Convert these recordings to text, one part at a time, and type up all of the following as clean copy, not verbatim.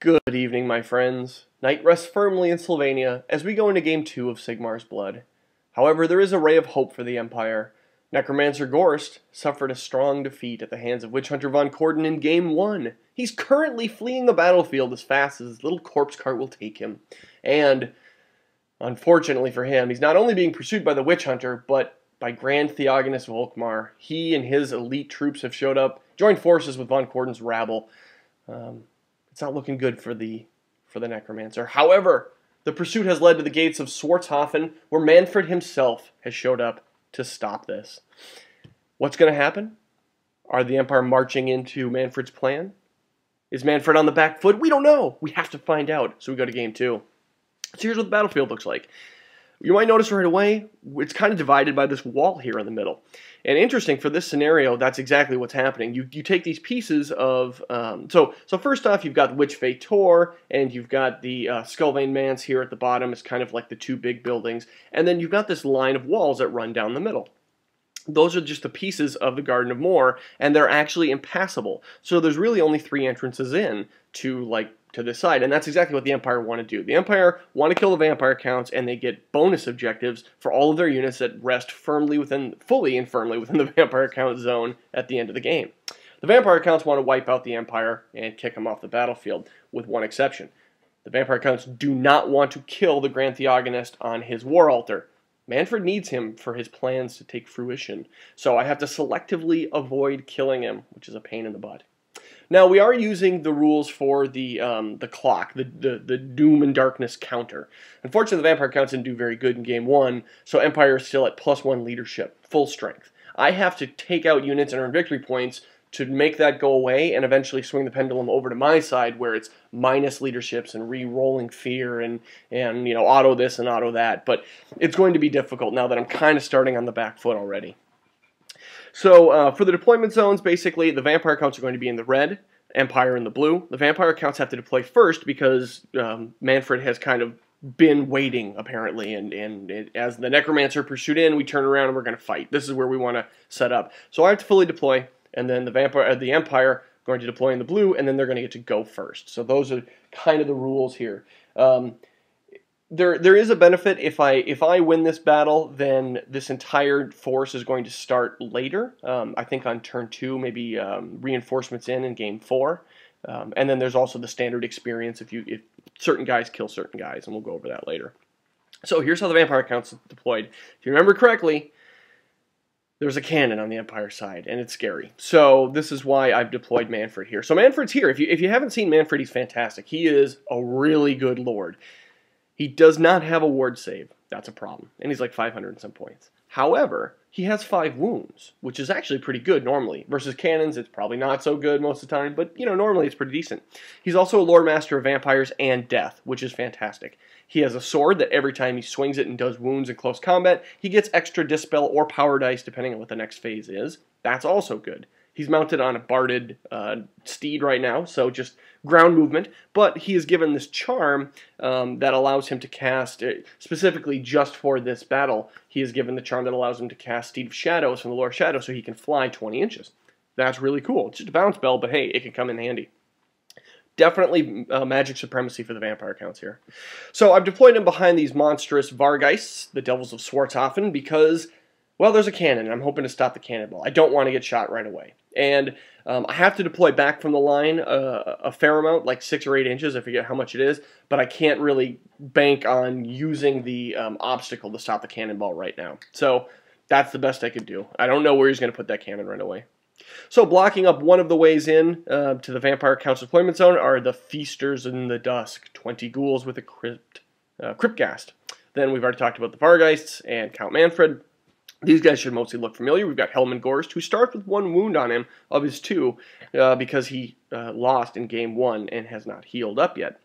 Good evening, my friends. Night rests firmly in Sylvania as we go into Game 2 of Sigmar's Blood. However, there is a ray of hope for the Empire. Necromancer Gorst suffered a strong defeat at the hands of Witch Hunter Von Carstein in Game 1. He's currently fleeing the battlefield as fast as his little corpse cart will take him. And, unfortunately for him, he's not only being pursued by the Witch Hunter, but by Grand Theogonist Volkmar. He and his elite troops have showed up, joined forces with Von Carstein's rabble. It's not looking good for the Necromancer. However, the pursuit has led to the gates of Swartzhofen, where Mannfred himself has showed up to stop this. What's going to happen? Are the Empire marching into Mannfred's plan? Is Mannfred on the back foot? We don't know. We have to find out. So we go to Game 2. So here's what the battlefield looks like. You might notice right away, it's kind of divided by this wall here in the middle. And interesting, for this scenario, that's exactly what's happening. You take these pieces of... So first off, you've got Witch Fae and you've got the Skullvein Manse here at the bottom. It's kind of like the two big buildings. And then you've got this line of walls that run down the middle. Those are just the pieces of the Garden of Moor, and they're actually impassable. So there's really only 3 entrances in to this side, and that's exactly what the Empire want to do. The Empire want to kill the vampire counts, and they get bonus objectives for all of their units that rest fully within the vampire count zone at the end of the game. The vampire counts want to wipe out the Empire and kick them off the battlefield, with one exception. The vampire counts do not want to kill the Grand Theogonist on his war altar. Mannfred needs him for his plans to take fruition, so I have to selectively avoid killing him, which is a pain in the butt. Now, we are using the rules for the clock, the Doom and Darkness counter. Unfortunately, the Vampire counts didn't do very good in Game 1, so Empire is still at +1 leadership, full strength. I have to take out units and earn victory points to make that go away and eventually swing the pendulum over to my side where it's minus leaderships and re-rolling fear and auto this and auto that. But it's going to be difficult now that I'm kind of starting on the back foot already. So for the deployment zones, basically, the Vampire counts are going to be in the red, Empire in the blue. The Vampire counts have to deploy first because Mannfred has kind of been waiting, apparently, and as the Necromancer pursued in, we turn around and we're going to fight. This is where we want to set up. So I have to fully deploy, and then the Empire going to deploy in the blue, and then they're going to get to go first. So those are kind of the rules here. There is a benefit. If I win this battle, then this entire force is going to start later. I think on turn 2, maybe reinforcements in Game 4. And then there's also the standard experience if certain guys kill certain guys, and we'll go over that later. So here's how the Vampire counts deployed. If you remember correctly, there's a cannon on the Empire side, and it's scary. So this is why I've deployed Mannfred here. So Mannfred's here. If you haven't seen Mannfred, he's fantastic. He is a really good lord. He does not have a ward save. That's a problem. And he's like 500 and some points. However, he has 5 wounds, which is actually pretty good normally. Versus cannons, it's probably not so good most of the time, but normally it's pretty decent. He's also a Lord Master of Vampires and Death, which is fantastic. He has a sword that every time he swings it and does wounds in close combat, he gets extra Dispel or Power Dice depending on what the next phase is. That's also good. He's mounted on a barded steed right now, so just ground movement, but he is given this charm that allows him to cast, specifically just for this battle, he is given the charm that allows him to cast Steed of Shadows from the Lore of Shadow so he can fly 20 inches. That's really cool. It's just a bounce spell, but hey, it can come in handy. Definitely magic supremacy for the Vampire counts here. So I've deployed him behind these monstrous Vargeists, the Devils of Swartzhofen, because, well, there's a cannon, and I'm hoping to stop the cannonball. I don't want to get shot right away. And I have to deploy back from the line a fair amount, like 6 or 8 inches, I forget how much it is, but I can't really bank on using the obstacle to stop the cannonball right now. So that's the best I could do. I don't know where he's going to put that cannon right away. So blocking up one of the ways in to the Vampire Count's deployment zone are the Feasters in the Dusk, 20 ghouls with a Cryptghast. Then we've already talked about the Vargeists and Count Mannfred. These guys should mostly look familiar. We've got Hellman Gorst, who starts with 1 wound on him of his 2 because he lost in Game 1 and has not healed up yet.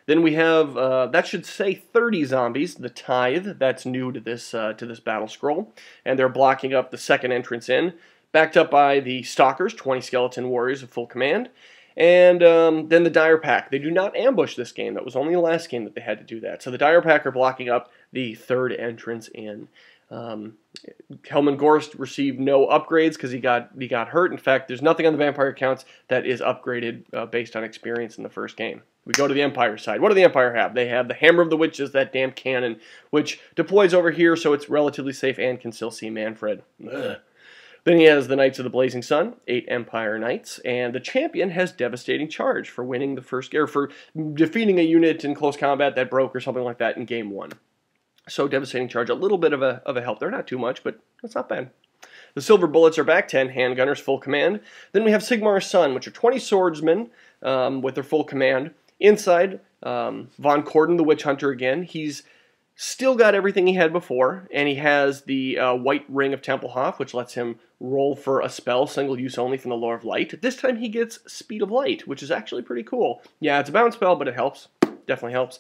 Then we have, that should say 30 zombies, the Tithe, that's new to this battle scroll, and they're blocking up the second entrance in, backed up by the Stalkers, 20 skeleton warriors of full command, and then the Dire Pack. They do not ambush this game. That was only the last game that they had to do that. So the Dire Pack are blocking up the third entrance in. Helman Gorst received no upgrades because he got hurt. In fact, there's nothing on the vampire accounts that is upgraded based on experience in the first game. We go to the Empire side. What do the Empire have? They have the Hammer of the Witches, that damn cannon, which deploys over here so it's relatively safe and can still see Mannfred. Ugh. Then he has the Knights of the Blazing Sun, 8 Empire Knights, and the champion has Devastating Charge for winning the first, or for defeating a unit in close combat that broke or something like that in game 1. So Devastating Charge, a little bit of a help there, not too much, but that's not bad. The Silver Bullets are back, 10 handgunners, full command. Then we have Sigmar's Son, which are 20 swordsmen with their full command. Inside, Von Carstein, the Witch Hunter again. He's still got everything he had before, and he has the White Ring of Tempelhof, which lets him roll for a spell, single use only from the Lore of Light. This time he gets Speed of Light, which is actually pretty cool. Yeah, it's a bound spell, but it helps. Definitely helps.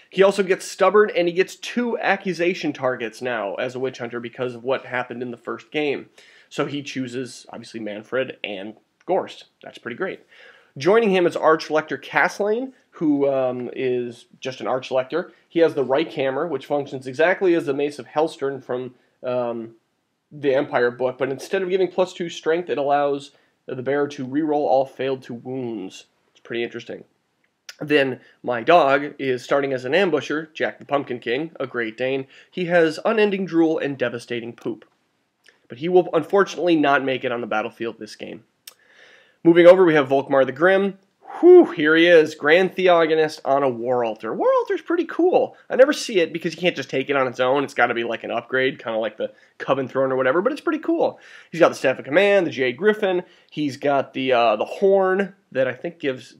He also gets Stubborn, and he gets 2 accusation targets now as a Witch Hunter because of what happened in the first game. So he chooses, obviously, Mannfred and Gorst. That's pretty great. Joining him is Archlector Castellane, who is just an Archlector. He has the Reich Hammer, which functions exactly as the Mace of Hellstern from the Empire book, but instead of giving +2 strength, it allows the bearer to reroll all failed to wounds. It's pretty interesting. Then my dog is starting as an ambusher, Jack the Pumpkin King, a Great Dane. He has Unending Drool and Devastating Poop. But he will unfortunately not make it on the battlefield this game. Moving over, we have Volkmar the Grim. Whew, here he is, Grand Theogonist on a War Altar. War Altar's pretty cool. I never see it because you can't just take it on its own. It's got to be like an upgrade, kind of like the Coven Throne or whatever, but it's pretty cool. He's got the Staff of Command, the Jade Griffin. He's got the Horn that I think gives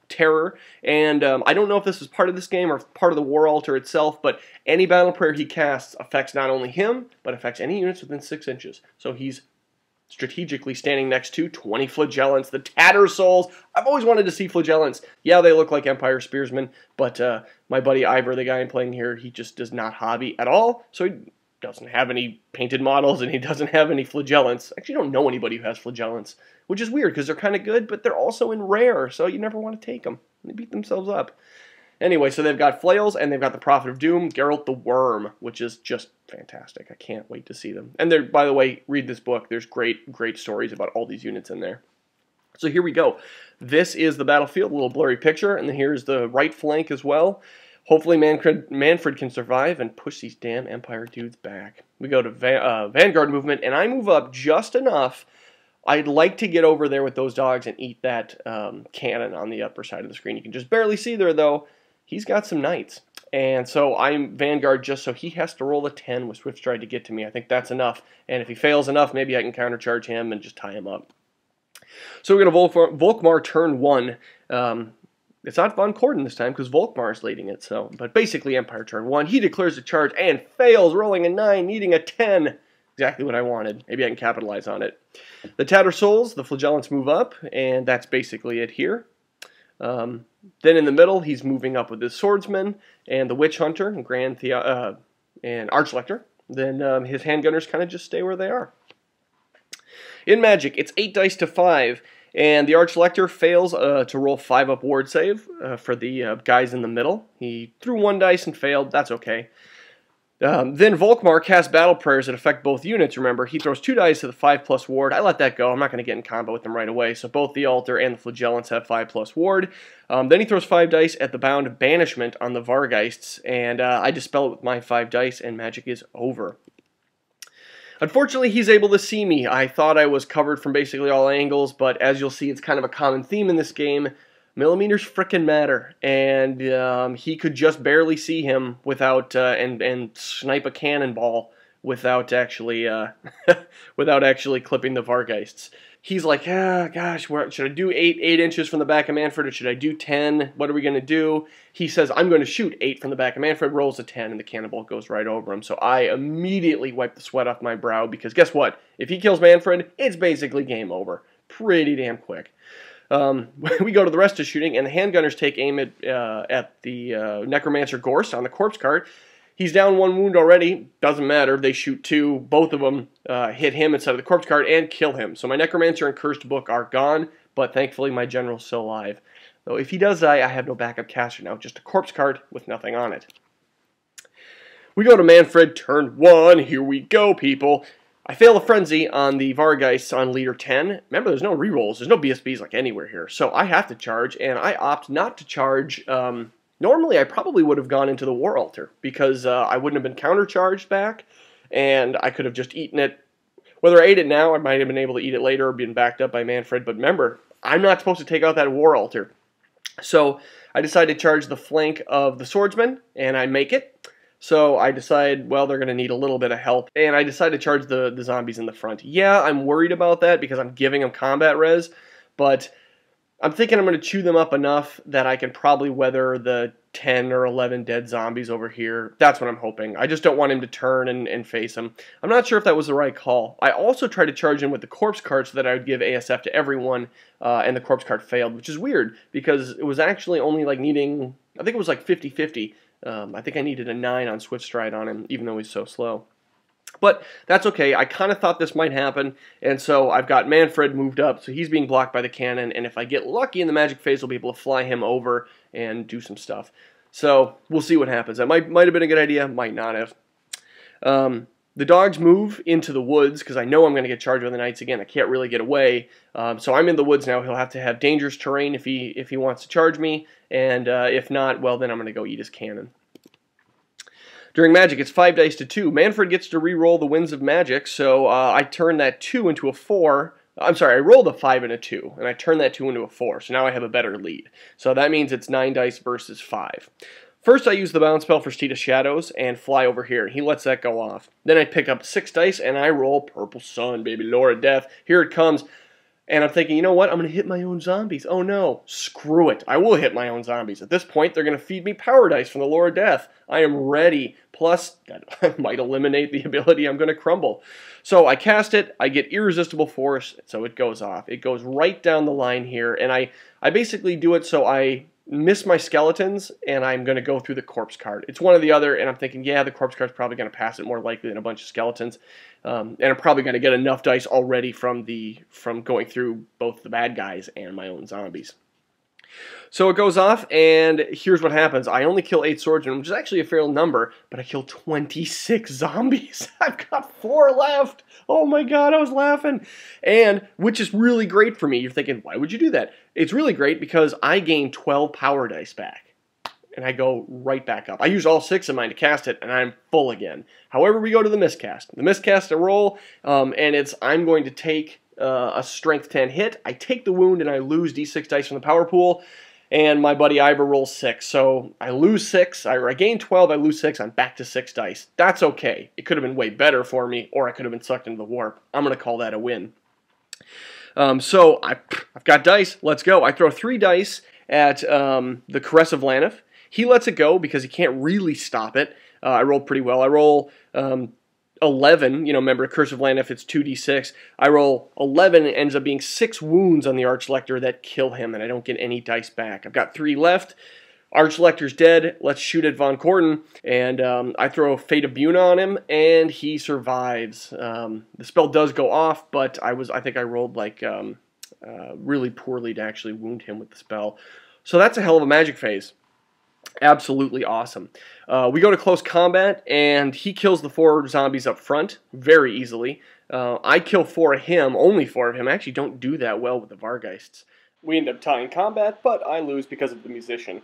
terror. And I don't know if this is part of this game or part of the War Altar itself, but any battle prayer he casts affects not only him, but affects any units within 6 inches. So he's strategically standing next to 20 Flagellants, the Tattersouls. I've always wanted to see Flagellants. Yeah, they look like Empire Spearsmen, but my buddy Ivor, the guy I'm playing here, he just does not hobby at all, so he doesn't have any painted models, and he doesn't have any Flagellants. Actually, I don't know anybody who has Flagellants, which is weird, because they're kind of good, but they're also in rare, so you never want to take them. They beat themselves up. Anyway, so they've got Flails, and they've got the Prophet of Doom, Geralt the Worm, which is just fantastic. I can't wait to see them. And there, by the way, read this book. There's great stories about all these units in there. So here we go. This is the battlefield, a little blurry picture, and then here's the right flank as well. Hopefully Mannfred can survive and push these damn Empire dudes back. We go to Vanguard movement, and I move up just enough. I'd like to get over there with those dogs and eat that cannon on the upper side of the screen. You can just barely see there, though. He's got some knights. And so I'm Vanguard just so he has to roll a 10 with Swift Stride to get to me. I think that's enough. And if he fails enough, maybe I can countercharge him and just tie him up. So we're going to Volkmar turn 1. It's not Von Carstein this time because Volkmar is leading it. But basically Empire turn 1. He declares a charge and fails, rolling a 9, needing a 10. Exactly what I wanted. Maybe I can capitalize on it. The Tattersouls, the Flagellants move up, and that's basically it here. Then in the middle, he's moving up with his swordsman and the Witch Hunter and and Archlector. Then his handgunners kind of just stay where they are. In Magic, it's 8 dice to 5, and the Archlector fails to roll 5-up ward save for the guys in the middle. He threw 1 dice and failed. That's okay. Then Volkmar casts battle prayers that affect both units, remember. He throws 2 dice to the 5+ ward. I let that go. I'm not going to get in combo with them right away. So both the Altar and the Flagellants have 5+ ward. Then he throws 5 dice at the Bound Banishment on the Vargeists, and I dispel it with my 5 dice, and magic is over. Unfortunately, he's able to see me. I thought I was covered from basically all angles, but as you'll see, it's kind of a common theme in this game. Millimeters frickin' matter, and he could just barely see him without and snipe a cannonball without actually clipping the Vargeists. He's like, gosh, should I do 8 inches from the back of Mannfred, or should I do 10? What are we gonna do? He says, I'm going to shoot 8 from the back of Mannfred, rolls a 10, and the cannonball goes right over him. So I immediately wipe the sweat off my brow because guess what? If he kills Mannfred, it's basically game over, pretty damn quick. We go to the rest of shooting, and the handgunners take aim at the Necromancer Gorst on the corpse cart. He's down 1 wound already. Doesn't matter. They shoot 2. Both of them hit him inside of the corpse cart and kill him. So my Necromancer and Cursed Book are gone, but thankfully my general's still alive. Though if he does die, I have no backup caster now, just a corpse cart with nothing on it. We go to Mannfred, turn 1. Here we go, people. I fail a Frenzy on the Vargeists on leader 10. Remember, there's no rerolls. There's no BSBs like anywhere here. So I have to charge, and I opt not to charge. Normally, I probably would have gone into the War Altar because I wouldn't have been countercharged back, and I could have just eaten it. Whether I ate it now, I might have been able to eat it later or been backed up by Mannfred. But remember, I'm not supposed to take out that War Altar. So I decided to charge the flank of the swordsman, and I make it. So I decide, well, they're going to need a little bit of help, and I decide to charge the zombies in the front. Yeah, I'm worried about that because I'm giving them combat res, but I'm thinking I'm going to chew them up enough that I can probably weather the 10 or 11 dead zombies over here. That's what I'm hoping. I just don't want him to turn and face them. I'm not sure if that was the right call. I also tried to charge in with the corpse cart so that I would give ASF to everyone, and the corpse cart failed, which is weird because it was actually only like needing, I think it was like 50-50. I think I needed a 9 on Swift Stride on him, even though he's so slow. But that's okay. I kind of thought this might happen, and so I've got Mannfred moved up, so he's being blocked by the cannon, and if I get lucky in the magic phase, I'll be able to fly him over and do some stuff. So we'll see what happens. That might have been a good idea, might not have. The dogs move into the woods because I know I'm going to get charged by the knights again. I can't really get away, so I'm in the woods now. He'll have to have dangerous terrain if he wants to charge me, and if not, well, then I'm going to go eat his cannon. During magic, it's 5 dice to 2. Mannfred gets to re-roll the Winds of Magic, so I turn that 2 into a 4. I'm sorry, I rolled a 5 and a 2, and I turn that 2 into a 4, so now I have a better lead. So that means it's 9 dice versus 5. First, I use the bounce spell for Steed of Shadows and fly over here. He lets that go off. Then I pick up 6 dice, and I roll Purple Sun, baby, Lore of Death. Here it comes. And I'm thinking, you know what? I'm going to hit my own zombies. Oh, no. Screw it. I will hit my own zombies. At this point, they're going to feed me power dice from the Lore of Death. I am ready. Plus, that might eliminate the ability I'm going to crumble. So I cast it. I get Irresistible Force, so it goes off. It goes right down the line here. And I basically do it so I miss my skeletons, and I'm going to go through the corpse card. It's one or the other, and I'm thinking, yeah, the corpse card's probably going to pass it more likely than a bunch of skeletons. And I'm probably going to get enough dice already from going through both the bad guys and my own zombies. So it goes off, and here's what happens. I only kill 8 swordsmen, which is actually a fair number, but I kill 26 zombies. I've got 4 left. Oh my god, I was laughing. And, which is really great for me. You're thinking, why would you do that? It's really great because I gain 12 power dice back. And I go right back up. I use all 6 of mine to cast it, and I'm full again. However, we go to the miscast. The miscast I roll, and I'm going to take a strength 10 hit. I take the wound, and I lose d6 dice from the power pool. And my buddy Iber rolls 6. So I lose 6. I gain 12, I lose 6. I'm back to 6 dice. That's okay. It could have been way better for me, or I could have been sucked into the warp. I'm going to call that a win. So I've got dice. Let's go. I throw 3 dice at the Caress of Llanif. He lets it go because he can't really stop it. I rolled pretty well. I roll 11, remember, Curse of Llanif, it's 2d6. I roll 11, and it ends up being 6 wounds on the Archlector that kill him, and I don't get any dice back. I've got 3 left. Archlector's dead. Let's shoot at Von Carstein, and I throw Fate of Buna on him, and he survives. The spell does go off, but I think I rolled like really poorly to actually wound him with the spell. So that's a hell of a magic phase. Absolutely awesome. We go to close combat, and he kills the 4 zombies up front very easily. I kill 4 of him, only 4 of him. I actually don't do that well with the Vargeists. We end up tying combat, but I lose because of the musician.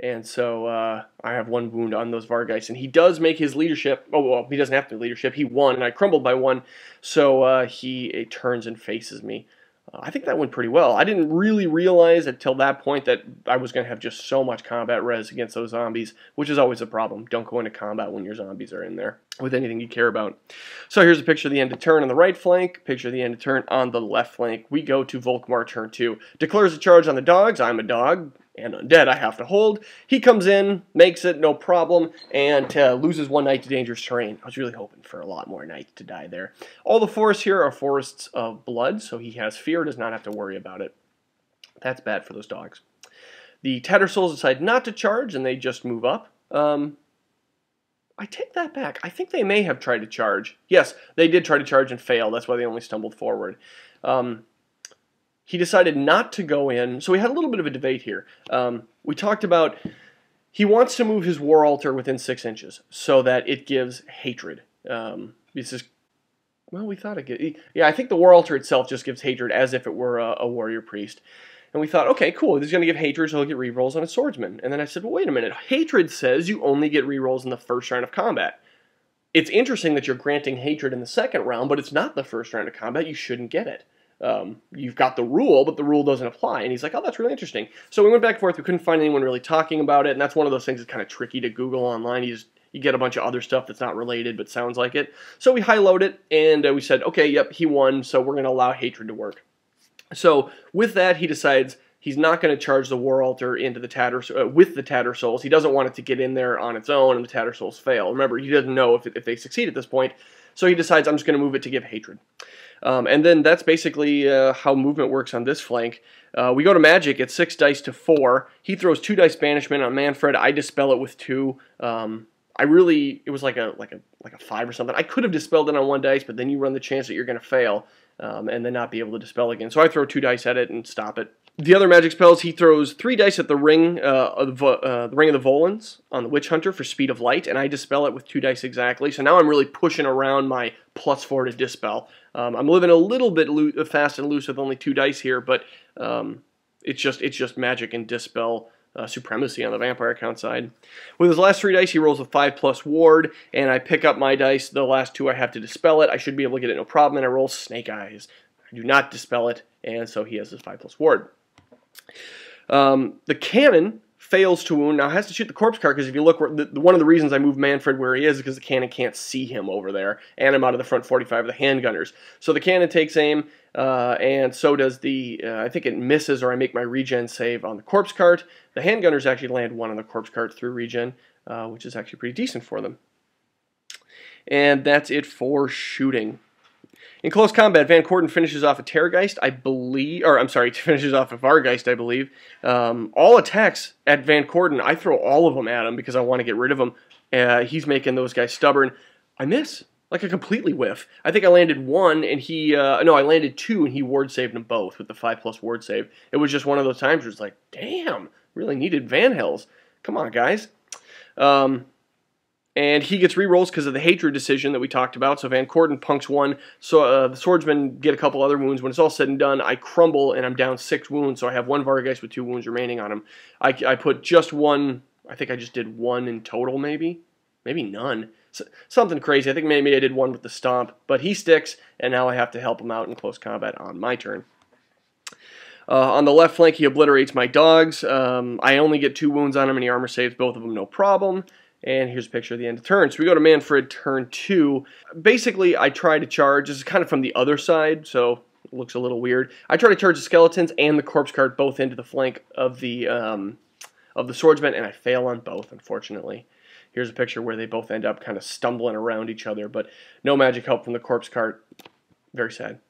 And so I have 1 wound on those Vargeists, and he does make his leadership. Oh, well, he doesn't have to leadership. He won, and I crumbled by 1, so he turns and faces me. I think that went pretty well. I didn't really realize until that point that I was going to have just so much combat res against those zombies, which is always a problem. Don't go into combat when your zombies are in there with anything you care about. So here's a picture of the end of turn on the right flank, picture of the end of turn on the left flank. We go to Volkmar turn 2. Declares a charge on the dogs. I'm a dog and undead. I have to hold. He comes in, makes it, no problem, and loses 1 knight to dangerous terrain. I was really hoping for a lot more knights to die there. All the forests here are forests of blood, so he has fear, does not have to worry about it. That's bad for those dogs. The Tattersouls decide not to charge, and they just move up. I take that back. I think they may have tried to charge. Yes, they did try to charge and fail. That's why they only stumbled forward. He decided not to go in, so we had a little bit of a debate here. We talked about He wants to move his War Altar within 6 inches so that it gives hatred. This is, well, we thought yeah, I think the War Altar itself just gives hatred as if it were a warrior priest. And we thought, okay, cool, this is going to give hatred, so he'll get rerolls on a swordsman. And then I said, well, wait a minute. Hatred says you only get rerolls in the first round of combat. It's interesting that you're granting hatred in the second round, but it's not the first round of combat. You shouldn't get it. You've got the rule, but the rule doesn't apply. And he's like, oh, that's really interesting. So we went back and forth. We couldn't find anyone really talking about it, and that's one of those things that's kind of tricky to Google online. You get a bunch of other stuff that's not related but sounds like it. So we high-load it, and we said, okay, yep, he won, so we're going to allow hatred to work. So with that, he decides he's not going to charge the War Altar into the with the Tattersouls. He doesn't want it to get in there on its own and the Tattersouls fail. Remember, he doesn't know if they succeed at this point, so he decides, I'm just going to move it to give hatred. And then that's basically how movement works on this flank. We go to Magic, it's 6 dice to 4. He throws 2 dice banishment on Mannfred. I dispel it with 2. It was like a 5 or something. I could have dispelled it on 1 dice, but then you run the chance that you're going to fail and then not be able to dispel again. So I throw 2 dice at it and stop it. The other magic spells, he throws 3 dice at the Ring of the Volans on the Witch Hunter for Speed of Light, and I dispel it with 2 dice exactly. So now I'm really pushing around my +4 to dispel. I'm living a little bit fast and loose with only 2 dice here, but it's just magic and dispel supremacy on the vampire count side. With his last 3 dice, he rolls a 5+ ward, and I pick up my dice. The last 2 I have to dispel it. I should be able to get it no problem, and I roll Snake Eyes. I do not dispel it, and so he has his 5+ ward. The cannon fails to wound. Now, has to shoot the corpse cart, because if you look, one of the reasons I moved Mannfred where he is because the cannon can't see him over there, and I'm out of the front 45 of the handgunners. So the cannon takes aim, and so does the, I think it misses, or I make my regen save on the corpse cart. The handgunners actually land 1 on the corpse cart through regen, which is actually pretty decent for them. And that's it for shooting. In close combat, Van Corden finishes off a Terrorgeist, I believe, or I'm sorry, finishes off a Vargeist, I believe. All attacks at Van Corden, I throw all of them at him because I want to get rid of him. He's making those guys stubborn. I miss, like a completely whiff. I think I landed 1, and he, no, I landed 2, and he ward saved them both with the 5+ ward save. It was just one of those times where it's like, damn, really needed Van Hells. Come on, guys. And he gets rerolls because of the hatred decision that we talked about. So Van Corden punks 1. So the swordsmen get a couple other wounds. When it's all said and done, I crumble and I'm down 6 wounds. So I have 1 Vargeist with 2 wounds remaining on him. I put just 1. I think I just did 1 in total, maybe none. Something crazy. I think maybe I did 1 with the stomp. But he sticks, and now I have to help him out in close combat on my turn. On the left flank, he obliterates my dogs. I only get 2 wounds on him, and he armor saves both of them, no problem. And here's a picture of the end of turn. So we go to Mannfred, turn 2. Basically, I try to charge. This is kind of from the other side, so it looks a little weird. I try to charge the skeletons and the corpse cart both into the flank of the swordsman, and I fail on both, unfortunately. Here's a picture where they both end up kind of stumbling around each other, but no magic help from the corpse cart. Very sad.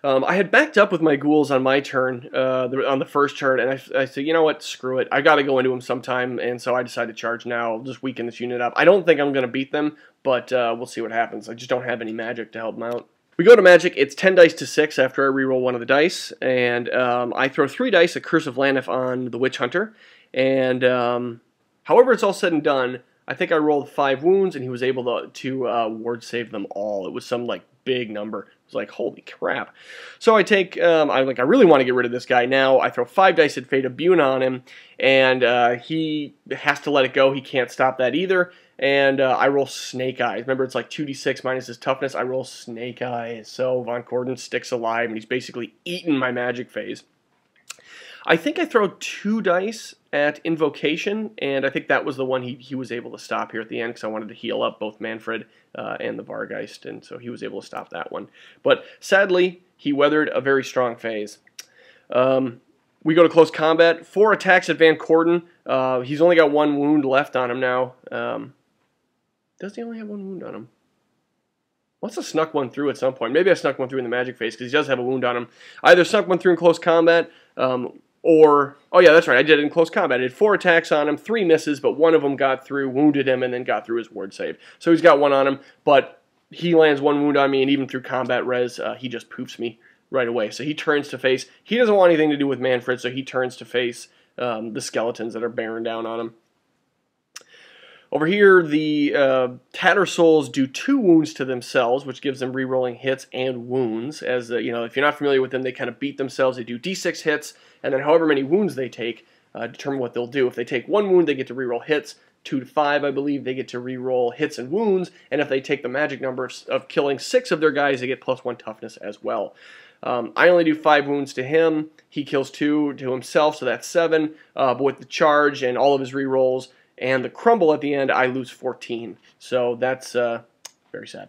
I had backed up with my ghouls on my turn, on the first turn, and I said, you know what, screw it. I got to go into them sometime, and so I decided to charge now. I'll just weaken this unit up. I don't think I'm going to beat them, but we'll see what happens. I just don't have any magic to help them out. We go to Magic. It's 10 dice to 6 after I reroll 1 of the dice, and I throw 3 dice at Curse of Lanif on the Witch Hunter, and however it's all said and done, I think I rolled 5 wounds, and he was able to ward save them all. It was some, like, big number. It was like, holy crap. So I take, I really want to get rid of this guy now. I throw 5 dice at Fate of Bune on him, and he has to let it go. He can't stop that either. And I roll Snake Eyes. Remember, it's like 2d6 minus his toughness. I roll Snake Eyes. So Von Corden sticks alive, and he's basically eaten my magic phase. I think I throw 2 dice at Invocation, and I think that was the one he was able to stop here at the end because I wanted to heal up both Mannfred and the Vargeist, and so he was able to stop that one. But sadly, he weathered a very strong phase. We go to close combat. 4 attacks at Van Corden. He's only got 1 wound left on him now. Does he only have 1 wound on him? Must have snuck 1 through at some point. Maybe I snuck 1 through in the magic phase because he does have a wound on him. I either snuck 1 through in close combat, or, oh yeah, that's right, I did it in close combat. I did 4 attacks on him, 3 misses, but 1 of them got through, wounded him, and then got through his ward save. So he's got 1 on him, but he lands 1 wound on me, and even through combat res, he just poofs me right away. So he turns to face, he doesn't want anything to do with Mannfred, so he turns to face the skeletons that are bearing down on him. Over here, the Tattersouls do 2 wounds to themselves, which gives them rerolling hits and wounds. As if you're not familiar with them, they kind of beat themselves. They do d6 hits, and then however many wounds they take, determine what they'll do. If they take 1 wound, they get to reroll hits. 2 to 5, I believe, they get to reroll hits and wounds. And if they take the magic number of killing 6 of their guys, they get +1 toughness as well. I only do 5 wounds to him. He kills 2 to himself, so that's 7. But with the charge and all of his rerolls, and the crumble at the end, I lose 14. So that's very sad.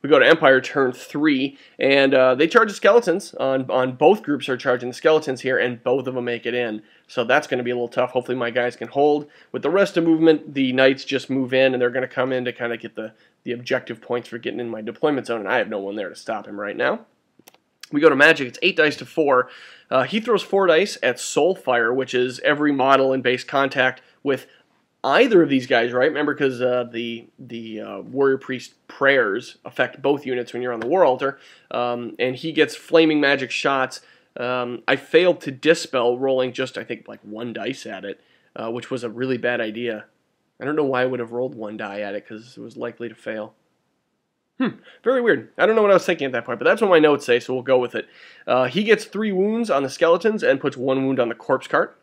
We go to Empire turn 3, and they charge the skeletons. On both groups are charging the skeletons here, and both of them make it in. So that's going to be a little tough. Hopefully my guys can hold. With the rest of movement, the knights just move in, and they're going to come in to kind of get the objective points for getting in my deployment zone, and I have no one there to stop him right now. We go to Magic. It's 8 dice to 4. He throws 4 dice at Soulfire, which is every model in base contact with either of these guys, right? Remember, because the Warrior Priest prayers affect both units when you're on the War Altar, and he gets flaming magic shots. I failed to dispel, rolling just, I think, like 1 dice at it, which was a really bad idea. I don't know why I would have rolled 1 die at it, because it was likely to fail. Very weird. I don't know what I was thinking at that point, but that's what my notes say, so we'll go with it. He gets 3 wounds on the skeletons and puts 1 wound on the corpse cart.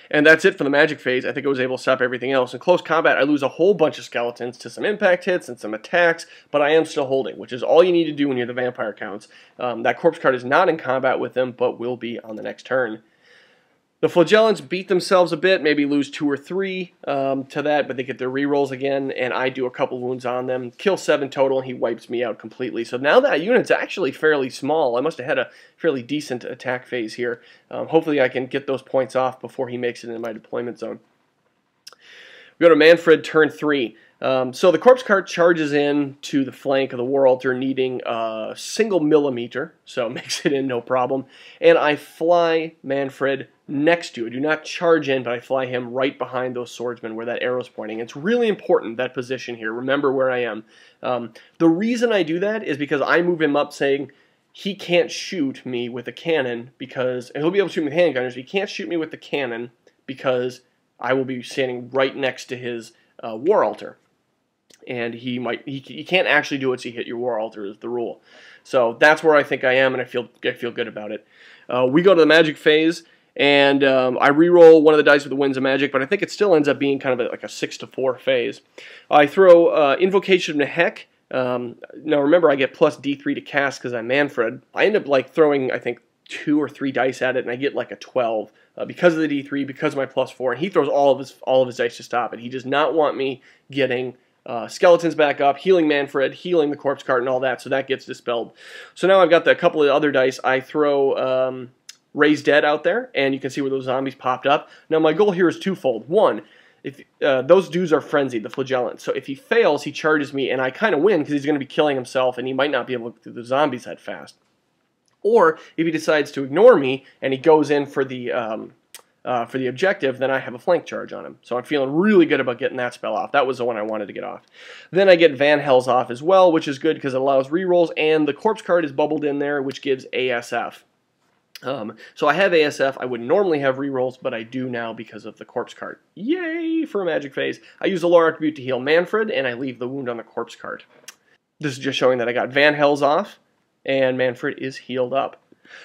And that's it for the magic phase. I think I was able to stop everything else. In close combat, I lose a whole bunch of skeletons to some impact hits and some attacks, but I am still holding, which is all you need to do when you're the vampire counts. That corpse cart is not in combat with them, but will be on the next turn. The Flagellants beat themselves a bit, maybe lose 2 or 3 to that, but they get their rerolls again, and I do a couple wounds on them. Kill 7 total, and he wipes me out completely. So now that unit's actually fairly small. I must have had a fairly decent attack phase here. Hopefully I can get those points off before he makes it into my deployment zone. We go to Mannfred turn 3. So the corpse cart charges in to the flank of the War Altar, needing a single millimeter, so makes it in no problem. And I fly Mannfred next to it. I do not charge in, but I fly him right behind those swordsmen where that arrow's pointing. It's really important, that position here. Remember where I am. The reason I do that is because I move him up saying he can't shoot me with a cannon because, and he'll be able to shoot me with handgunners, but he can't shoot me with the cannon because I will be standing right next to his War Altar. And he can't actually do it, so you hit your War Altar is the rule. So that's where I think I am, and I feel good about it. We go to the magic phase, and I re-roll one of the dice with the Winds of Magic, but I think it still ends up being kind of like a 6 to 4 phase. I throw Invocation of Nehek. Now remember, I get plus D3 to cast because I'm Mannfred. I end up like throwing, I think, 2 or 3 dice at it, and I get like a 12 because of the D3, because of my plus 4, and he throws all of his dice to stop it. He does not want me getting skeletons back up, healing Mannfred, healing the corpse cart, and all that, so that gets dispelled. So now I've got a couple of other dice. I throw Raise Dead out there, and you can see where those zombies popped up. Now my goal here is twofold. One, if those dudes are frenzied, the Flagellants. So if he fails, he charges me, and I kind of win because he's going to be killing himself, and he might not be able to get through the zombies that fast. Or if he decides to ignore me and he goes in for the objective, then I have a flank charge on him. So I'm feeling really good about getting that spell off. That was the one I wanted to get off. Then I get Van Hels off as well, which is good because it allows rerolls, and the corpse card is bubbled in there, which gives ASF. So I have ASF. I would normally have rerolls, but I do now because of the corpse card. Yay for a magic phase. I use the lore attribute to heal Mannfred, and I leave the wound on the corpse card. This is just showing that I got Van Hels off, and Mannfred is healed up.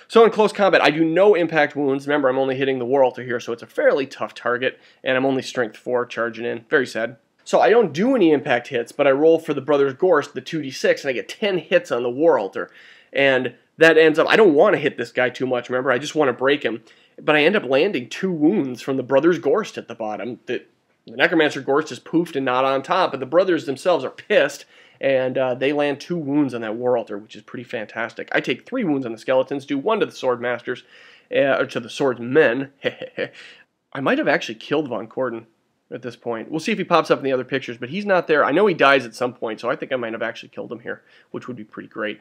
So in close combat, I do no impact wounds. Remember, I'm only hitting the War Altar here, so it's a fairly tough target, and I'm only strength 4 charging in. Very sad. So I don't do any impact hits, but I roll for the Brothers Gorst, the 2d6, and I get 10 hits on the War Altar. And that ends up, I don't want to hit this guy too much, remember, I just want to break him. But I end up landing 2 wounds from the Brothers Gorst at the bottom. The Necromancer Gorst is poofed and not on top, but the brothers themselves are pissed, and they land 2 wounds on that War Altar, which is pretty fantastic. I take 3 wounds on the skeletons, do 1 to the Swordmasters, or to the Swordsmen. I might have actually killed Von Corden at this point. We'll see if he pops up in the other pictures, but he's not there. I know he dies at some point, so I think I might have actually killed him here, which would be pretty great.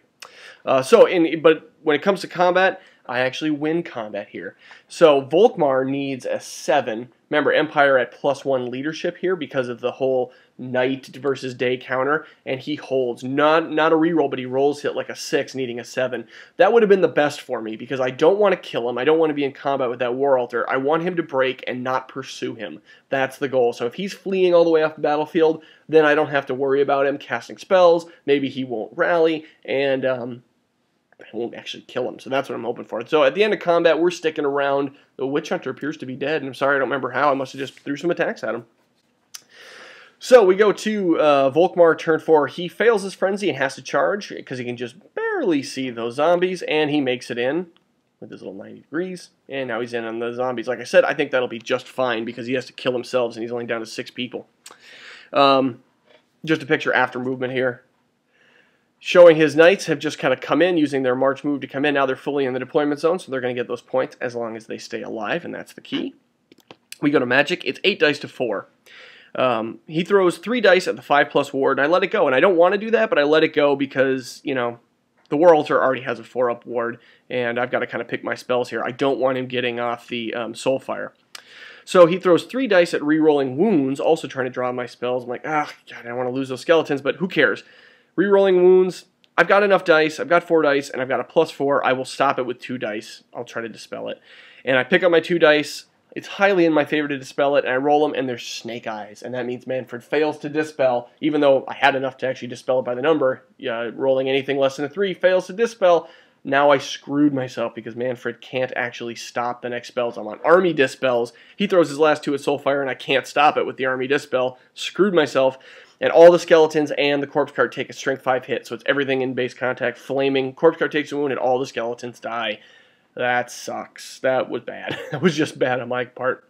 But when it comes to combat, I actually win combat here. So Volkmar needs a 7 Remember, Empire at +1 leadership here because of the whole night versus day counter, and he holds. Not a reroll, but he rolls hit like a 6, needing a 7. That would have been the best for me because I don't want to kill him. I don't want to be in combat with that War Altar. I want him to break and not pursue him. That's the goal. So if he's fleeing all the way off the battlefield, then I don't have to worry about him casting spells. Maybe he won't rally, and I won't actually kill him, so that's what I'm hoping for. So at the end of combat, we're sticking around. The Witch Hunter appears to be dead, and I'm sorry, I don't remember how. I must have just threw some attacks at him. So we go to Volkmar, turn 4. He fails his Frenzy and has to charge, because he can just barely see those zombies, and he makes it in with his little 90 degrees, and now he's in on the zombies. Like I said, I think that'll be just fine, because he has to kill himself, and he's only down to 6 people. Just a picture after movement here. Showing his knights have just kind of come in, using their march move to come in. Now they're fully in the deployment zone, so they're going to get those points as long as they stay alive, and that's the key. We go to Magic. It's 8 dice to 4. He throws 3 dice at the 5+ ward, and I let it go. And I don't want to do that, but I let it go because, you know, the War Altar already has a 4-up ward, and I've got to kind of pick my spells here. I don't want him getting off the Soulfire. So he throws 3 dice at rerolling wounds, also trying to draw my spells. I'm like, God, I don't want to lose those skeletons, but who cares? Rerolling wounds, I've got enough dice, I've got 4 dice, and I've got a +4. I will stop it with 2 dice. I'll try to dispel it. And I pick up my 2 dice. It's highly in my favor to dispel it, and I roll them, and there's snake eyes. And that means Mannfred fails to dispel, even though I had enough to actually dispel it by the number. Rolling anything less than a 3 fails to dispel. Now I screwed myself because Mannfred can't actually stop the next spells I'm on. Army Dispels. He throws his last 2 at Soulfire, and I can't stop it with the Army Dispel. Screwed myself. And all the skeletons and the corpse card take a strength 5 hit, so it's everything in base contact. Flaming, corpse card takes a wound, and all the skeletons die. That sucks. That was bad. That was just bad on my part.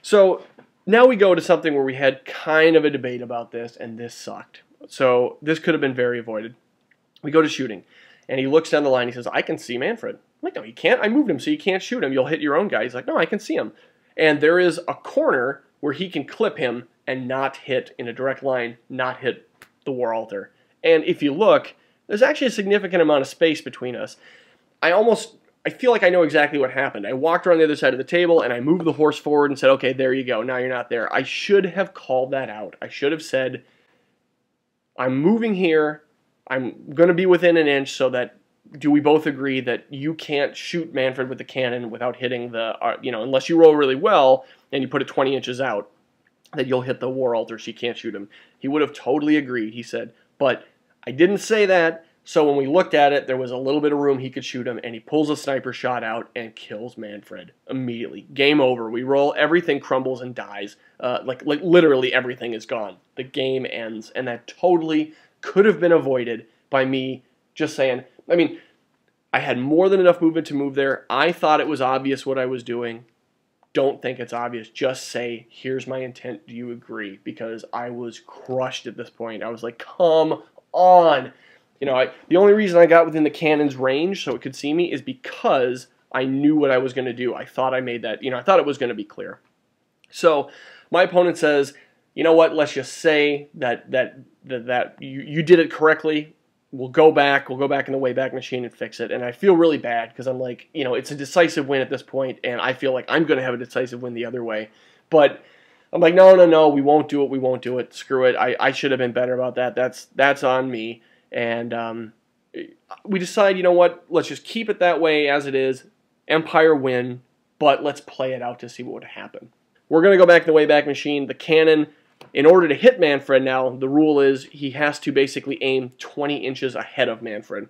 So now we go to something where we had kind of a debate about this, and this sucked. So this could have been very avoided. We go to shooting, and he looks down the line. He says, I can see Mannfred. I'm like, no, you can't. I moved him, so you can't shoot him. You'll hit your own guy. He's like, no, I can see him. And there is a corner where he can clip him and not hit in a direct line, not hit the War Altar. And if you look, there's actually a significant amount of space between us. I feel like I know exactly what happened. I walked around the other side of the table, and I moved the horse forward and said, okay, there you go. Now you're not there. I should have called that out. I should have said, I'm moving here. I'm going to be within an inch so that, do we both agree that you can't shoot Mannfred with the cannon without hitting the, unless you roll really well and you put it 20 inches out, that you'll hit the War Altar so you can't shoot him. He would have totally agreed, he said. But I didn't say that, so when we looked at it, there was a little bit of room he could shoot him, and he pulls a sniper shot out and kills Mannfred immediately. Game over. We roll, everything crumbles and dies. Like literally everything is gone. The game ends, and that totally could have been avoided by me just saying, I mean, I had more than enough movement to move there. I thought it was obvious what I was doing. Don't think it's obvious. Just say, here's my intent. Do you agree? Because I was crushed at this point. I was like, come on. The only reason I got within the cannon's range so it could see me is because I knew what I was going to do. I thought I made that, I thought it was going to be clear. So my opponent says, you know what, let's just say that you did it correctly. We'll go back in the Wayback Machine and fix it. And I feel really bad because I'm like, it's a decisive win at this point, and I feel like I'm going to have a decisive win the other way. But I'm like, no, we won't do it. Screw it. I should have been better about that. That's on me. And we decide, you know what, let's just keep it that way as it is. Empire win, but let's play it out to see what would happen. We're going to go back in the Wayback Machine. The cannon, in order to hit Mannfred now, the rule is he has to basically aim 20 inches ahead of Mannfred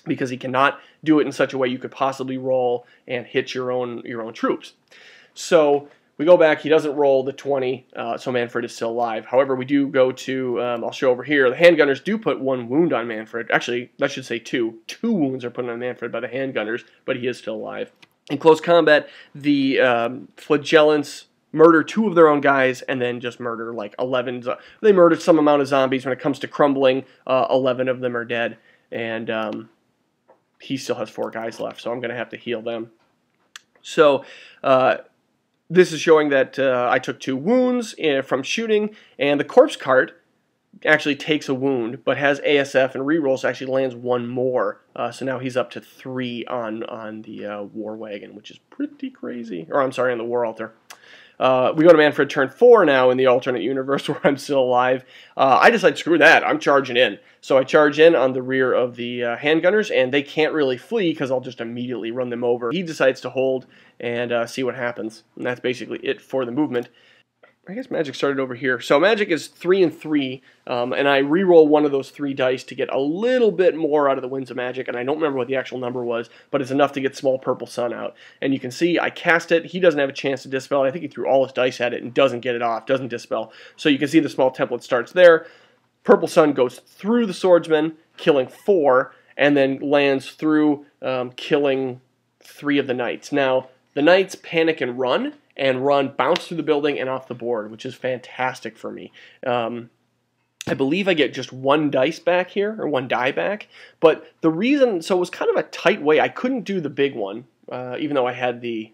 because he cannot do it in such a way you could possibly roll and hit your own troops. So we go back. He doesn't roll the 20, so Mannfred is still alive. However, we do go to, I'll show over here, the handgunners do put 1 wound on Mannfred. Actually, that should say 2. 2 wounds are put on Mannfred by the handgunners, but he is still alive. In close combat, the flagellants murder 2 of their own guys, and then just murder like 11. They murdered some amount of zombies. When it comes to crumbling, 11 of them are dead, and he still has 4 guys left, so I'm going to have to heal them. So this is showing that I took 2 wounds from shooting, and the corpse cart actually takes a wound, but has ASF and rerolls, so actually lands 1 more. So now he's up to 3 on the War Wagon, which is pretty crazy. Or I'm sorry, on the War Altar. We go to Mannfred turn 4 now in the alternate universe where I'm still alive. I decide, screw that, I'm charging in. So I charge in on the rear of the handgunners, and they can't really flee because I'll just immediately run them over. He decides to hold and see what happens. And that's basically it for the movement. I guess magic started over here. So magic is 3 and 3, and I re-roll one of those 3 dice to get a little bit more out of the Winds of Magic, and I don't remember what the actual number was, but it's enough to get small purple sun out. And you can see I cast it. He doesn't have a chance to dispel it. I think he threw all his dice at it and doesn't get it off, doesn't dispel. So you can see the small template starts there. Purple sun goes through the swordsman, killing 4, and then lands through, killing 3 of the knights. Now, the knights panic and run bounce through the building and off the board, which is fantastic for me. I believe I get just 1 dice back here, or 1 die back, but the reason, so it was kind of a tight way. I couldn't do the big one, even though I had the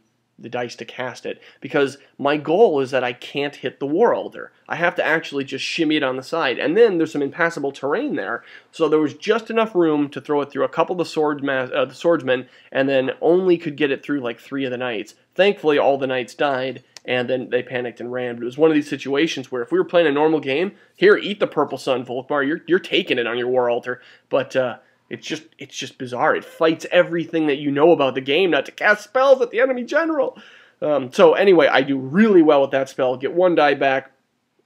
dice to cast it, because my goal is that I can't hit the War Elder. I have to actually just shimmy it on the side, and then there's some impassable terrain there, so there was just enough room to throw it through a couple of the swordsmen, and then only could get it through like 3 of the knights. Thankfully, all the knights died, and then they panicked and ran. But it was one of these situations where if we were playing a normal game, here, eat the purple sun, Volkmar, you're taking it on your War Altar, but it's just bizarre. It fights everything that you know about the game, not to cast spells at the enemy general. So anyway, I do really well with that spell. Get 1 die back.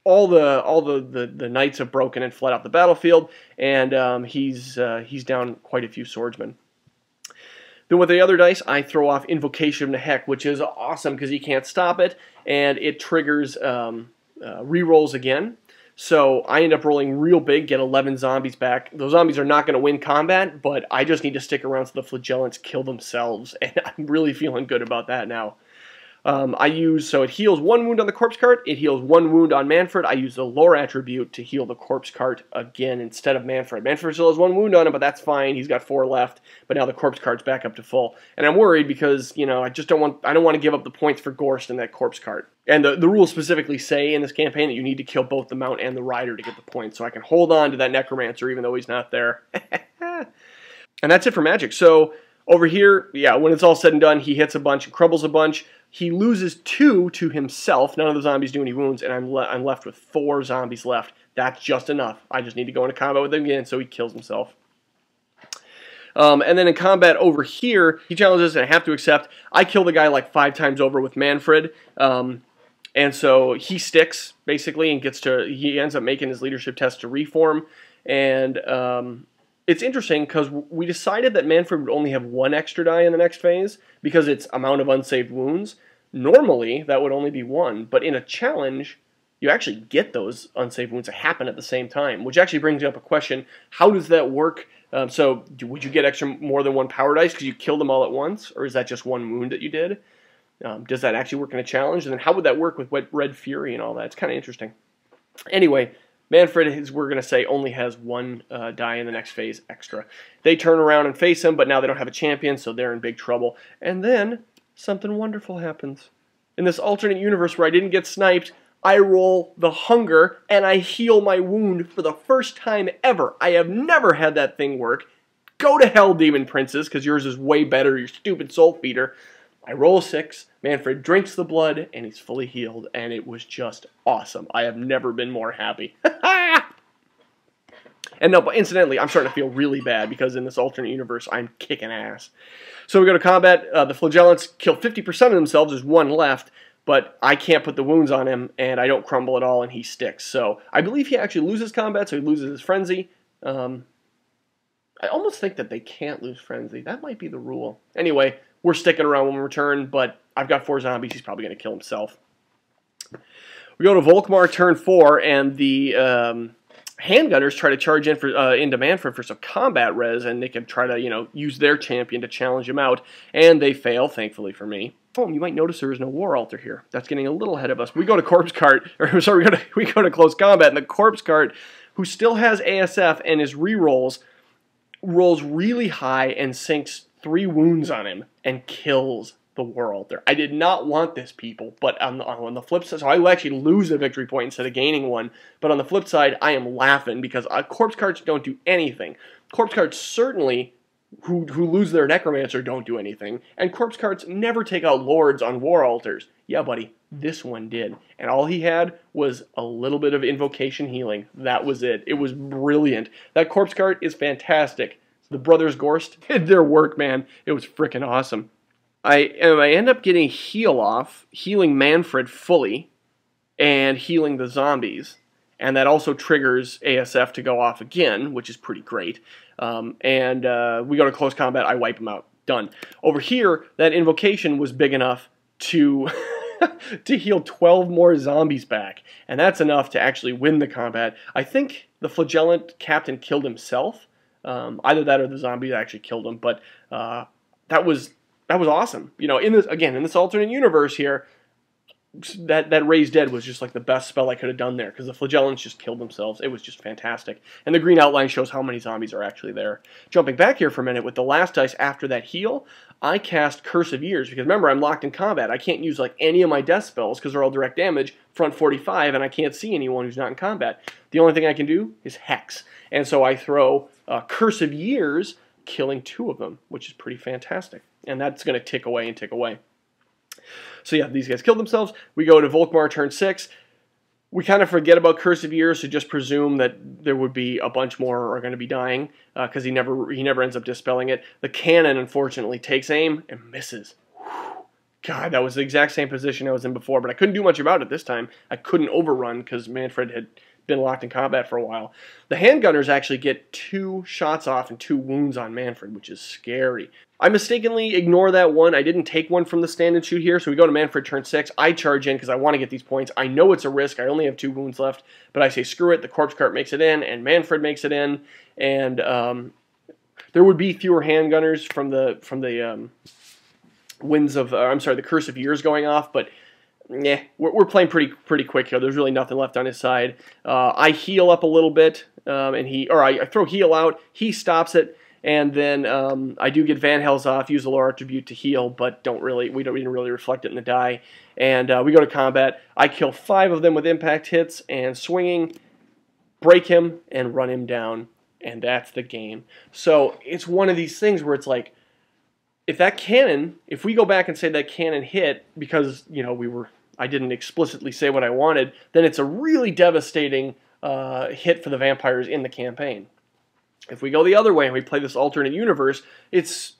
All the knights have broken and fled off the battlefield, and he's down quite a few swordsmen. Then with the other dice, I throw off Invocation of Nehek, which is awesome because he can't stop it, and it triggers rerolls again. So I end up rolling real big, get 11 zombies back. Those zombies are not going to win combat, but I just need to stick around so the flagellants kill themselves, and I'm really feeling good about that now. So it heals 1 wound on the corpse cart, it heals 1 wound on Mannfred. I use the lore attribute to heal the corpse cart again instead of Mannfred. Mannfred still has 1 wound on him, but that's fine. He's got 4 left, but now the corpse cart's back up to full. And I'm worried because, you know, I don't want to give up the points for Gorst in that corpse cart. And the rules specifically say in this campaign that you need to kill both the mount and the rider to get the points, so I can hold on to that necromancer even though he's not there. And that's it for magic. So over here, yeah, when it's all said and done, he hits a bunch and crumbles a bunch. He loses 2 to himself. None of the zombies do any wounds, and I'm left with 4 zombies left. That's just enough. I just need to go into combat with him again, so he kills himself. And then in combat over here, he challenges, and I have to accept. I kill the guy like 5 times over with Mannfred, and so he sticks, basically, and he ends up making his leadership test to reform, and it's interesting because we decided that Mannfred would only have 1 extra die in the next phase because it's amount of unsaved wounds. Normally, that would only be 1, but in a challenge, you actually get those unsaved wounds that happen at the same time, which actually brings up a question. How does that work? Would you get more than 1 power dice because you killed them all at once, or is that just 1 wound that you did? Does that actually work in a challenge? And then how would that work with Red Fury and all that? It's kind of interesting. Anyway, Mannfred, we're going to say, only has 1 die in the next phase extra. They turn around and face him, but now they don't have a champion, so they're in big trouble. And then something wonderful happens. In this alternate universe where I didn't get sniped, I roll the hunger, and I heal my wound for the first time ever. I have never had that thing work. Go to hell, Demon Princess, because yours is way better, you stupid soul feeder. I roll a 6, Mannfred drinks the blood, and he's fully healed, and it was just awesome. I have never been more happy. And no, but incidentally, I'm starting to feel really bad because in this alternate universe, I'm kicking ass. So we go to combat. The flagellants kill 50% of themselves. There's 1 left, but I can't put the wounds on him, and I don't crumble at all, and he sticks. So I believe he actually loses combat, so he loses his frenzy. I almost think that they can't lose frenzy. That might be the rule. Anyway, we're sticking around when we return, but I've got 4 zombies. He's probably going to kill himself. We go to Volkmar turn 4, and the handgunners try to charge in into Mannfred for some combat res, and they can try to, use their champion to challenge him out, and they fail, thankfully for me. Oh, you might notice there is no War Altar here. That's getting a little ahead of us. We go to Corpse Cart, or sorry, we go to Close Combat, and the Corpse Cart, who still has ASF and his rerolls, rolls really high and sinks 3 wounds on him and kills the War Altar. I did not want this, people, but on the flip side, so I will actually lose a victory point instead of gaining 1, but on the flip side, I am laughing because Corpse Carts don't do anything. Corpse Carts certainly who lose their necromancer don't do anything, and corpse carts never take out lords on war altars. Yeah, buddy, this one did, and all he had was a little bit of invocation healing. That was it. It was brilliant. That corpse cart is fantastic. The Brothers Gorst did their work, man. It was freaking awesome. I end up getting heal off, healing Mannfred fully, and healing the zombies. And that also triggers ASF to go off again, which is pretty great. We go to close combat, I wipe him out. Done. Over here, that invocation was big enough to to heal 12 more zombies back. And that's enough to actually win the combat. I think the flagellant captain killed himself. Either that or the zombies actually killed him. But that was awesome. You know, in this alternate universe here, that Raise Dead was just like the best spell I could have done there, because the flagellants just killed themselves. It was just fantastic. And the green outline shows how many zombies are actually there. Jumping back here for a minute, with the last dice after that heal, I cast Curse of Years, because remember, I'm locked in combat. I can't use like any of my death spells because they're all direct damage, front 45, and I can't see anyone who's not in combat. The only thing I can do is Hex. And so I throw Curse of Years, killing 2 of them, which is pretty fantastic. And that's going to tick away and tick away. So yeah, these guys killed themselves. We go to Volkmar turn 6. We kind of forget about Curse of Years, so just presume that there would be a bunch more are going to be dying, because he never ends up dispelling it. The cannon, unfortunately, takes aim and misses. Whew. God, that was the exact same position I was in before, but I couldn't do much about it this time. I couldn't overrun because Mannfred had been locked in combat for a while. The handgunners actually get 2 shots off and 2 wounds on Mannfred, which is scary. I mistakenly ignore that one. I didn't take one from the stand and shoot here, so we go to Mannfred turn 6. I charge in because I want to get these points. I know it's a risk. I only have 2 wounds left, but I say screw it. The corpse cart makes it in, and Mannfred makes it in, and there would be fewer handgunners from the winds of the Curse of Years going off, but yeah, we're playing pretty quick here. There's really nothing left on his side. I heal up a little bit, I throw heal out. He stops it, and then I do get Van Hels off. Use the lore attribute to heal, but we didn't really reflect it in the die. And we go to combat. I kill 5 of them with impact hits and swinging, break him, and run him down, and that's the game. So it's one of these things where it's like, if we go back and say that cannon hit because, you know, I didn't explicitly say what I wanted, then it's a really devastating hit for the vampires in the campaign. If we go the other way and we play this alternate universe, it's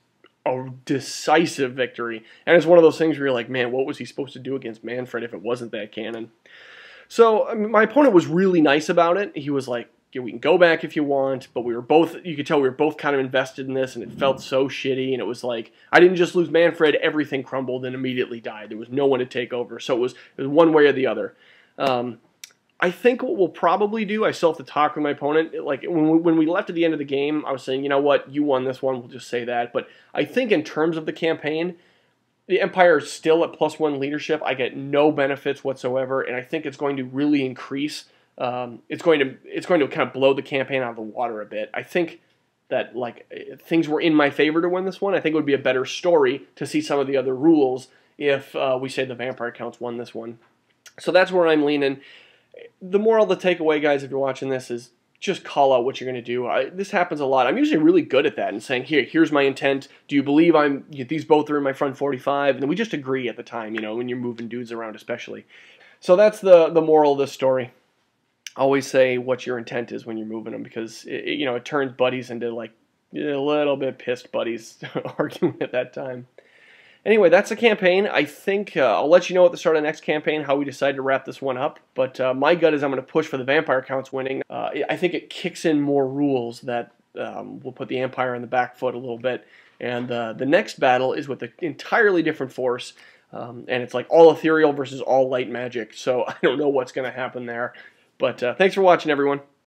a decisive victory. And it's one of those things where you're like, man, what was he supposed to do against Mannfred if it wasn't that cannon? So I mean, my opponent was really nice about it. He was like, yeah, we can go back if you want, but you could tell we were both kind of invested in this, and it felt so shitty, and it was like, I didn't just lose Mannfred, everything crumbled and immediately died. There was no one to take over, so it was one way or the other. I think what we'll probably do, I still have to talk with my opponent, like when we left at the end of the game, I was saying, you know what, you won this one, we'll just say that, but I think in terms of the campaign, the Empire is still at +1 leadership. I get no benefits whatsoever, and I think it's going to really increase. It's going to kind of blow the campaign out of the water a bit. I think that like things were in my favor to win this one. I think it would be a better story to see some of the other rules if we say the vampire counts won this one. So that's where I'm leaning. The moral to take away, guys, if you're watching this, is just call out what you're going to do. This happens a lot. I'm usually really good at that and saying, here's my intent. Do you believe these both are in my front 45? And then we just agree at the time, you know, when you're moving dudes around especially. So that's the moral of this story. Always say what your intent is when you're moving them, because it turns buddies into like a little bit pissed buddies arguing at that time. Anyway, that's the campaign. I think I'll let you know at the start of the next campaign how we decide to wrap this one up. But my gut is I'm going to push for the vampire counts winning. I think it kicks in more rules that will put the Empire on the back foot a little bit. And the next battle is with an entirely different force. And it's like all ethereal versus all light magic. So I don't know what's going to happen there. But thanks for watching, everyone.